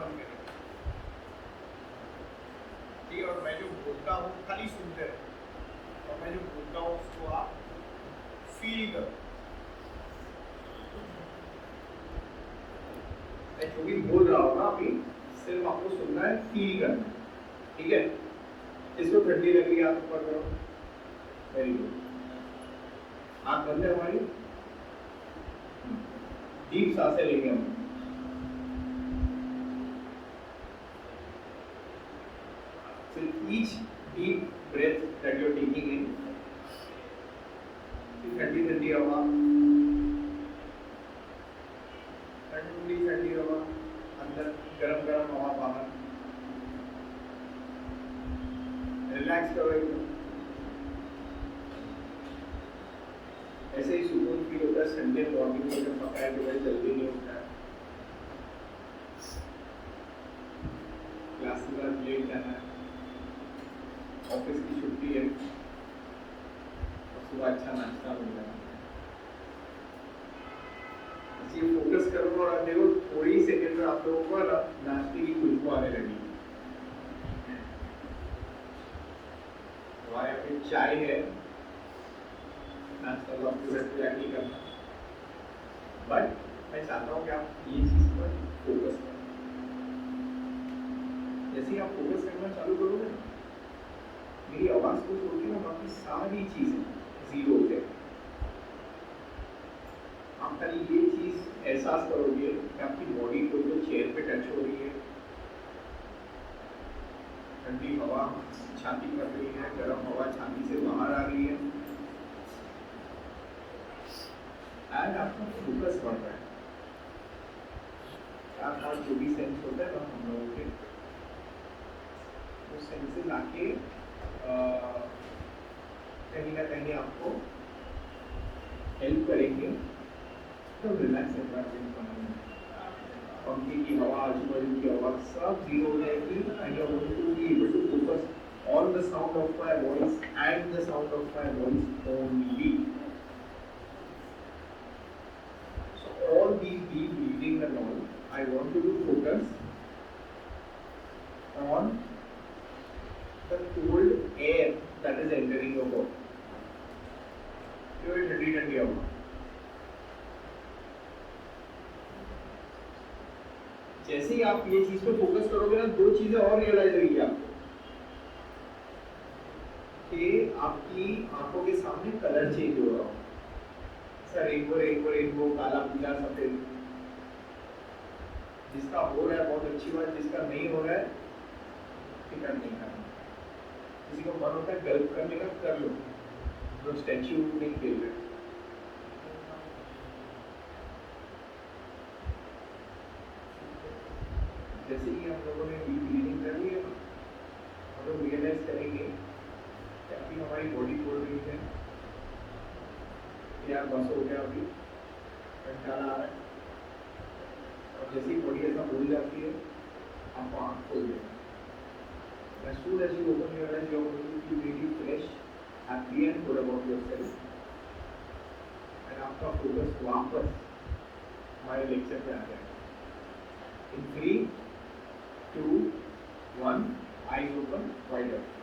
बंद करेंगे, ठीक है। और मैं जो बोलता हूँ खाली सुनते रहे, और मैं जो बोलता हूँ उसको आप फील करो। मैं जो भी बोल रहा हूँ ना अभी, सिर्फ आपको सुनना है, फील करना है, ठीक है। इसको ठंडी लग रही है, आप ऊपर करो, वेरी गुड। आँख बंद है हमारी, डीप सांसें लेंगे हम। So each deep breath that you're taking in, ठंडी ठंडी हवा, ठंडी ठंडी हवा अंदर, गरम गरम हवा बाहर, रिलैक्स करो एकदम। ऐसे ही सुकून फील होता है संडे मॉर्निंग में, जब पकाया जो है जल्दी नहीं होता है, क्लास के बाद लेट जाना है, ऑफिस की छुट्टी है, और सुबह अच्छा नाश्ता मिल रहा है। इसलिए फोकस करो और देखो थोड़ी सेकंड में आप लोगों को नाश्ते की खुशबू आने लगी। हमारे यहाँ पे चाय है, नाश्ता तो आपको नहीं करना, बट मैं चाहता हूँ कि आप ये चीज पर फोकस करें। जैसे ही आप फोकस करना चालू करोगे ना, मेरी आवाज को छोड़ के ना बाकी सारी चीजें जीरो हो जाएगी। आप खाली ये चीज एहसास करोगे कि आपकी बॉडी कोई तो चेयर पे टच हो रही है, ठंडी हवा छाती कर रही है, गर्म हवा छाती से बाहर आ रही है, एंड आपका फोकस बढ़ रहा है। चार जो भी सेंस होता है ना हम लोगों के, वो सेंसेस आके कहीं ना कहीं आपको हेल्प करेंगे तो रिलैक्स एनवायरनमेंट बनाने में। पंखे की हवा, आजू बाजू की हवा सब जीरो हो जाएगी, and you are going to be able to focus on the sound of my voice and the sound of my voice only. So all these deep breathing and all, I want you to focus on the cold air that is entering your body. ये ठंडी ठंडी हवा, जैसे ही आप ये चीज पे focus करोगे ना, दो चीजें और रियलाइज होगी आपको, कि आपकी आंखों के सामने कलर चेंज हो रहा हो, ऐसा रेनबो रेनबो रेनबो, काला पीला सफेद। जिसका हो रहा है बहुत अच्छी बात, जिसका नहीं हो रहा है फिक्र नहीं करना। किसी को मन होता है गल्प करने का, कर लो, जो स्टैच्यू नहीं खेल रहे। जैसे ही हम लोगों ने डीप ब्रीथिंग कर ली है, हम लोग रियलाइज करेंगे कि अभी हमारी बॉडी बोल रही है यार बस हो गया, अभी कंटाला आ रहा है, और जैसे ही बॉडी ऐसा भूल जाती है, आपको आँख खोल देना। As soon as you open your eyes, you are going to feel really fresh, happy and good about yourself, and आपका फोकस वापस हमारे लेक्चर पे आ जाएगा। In 3, 2, 1, eyes open, wide up.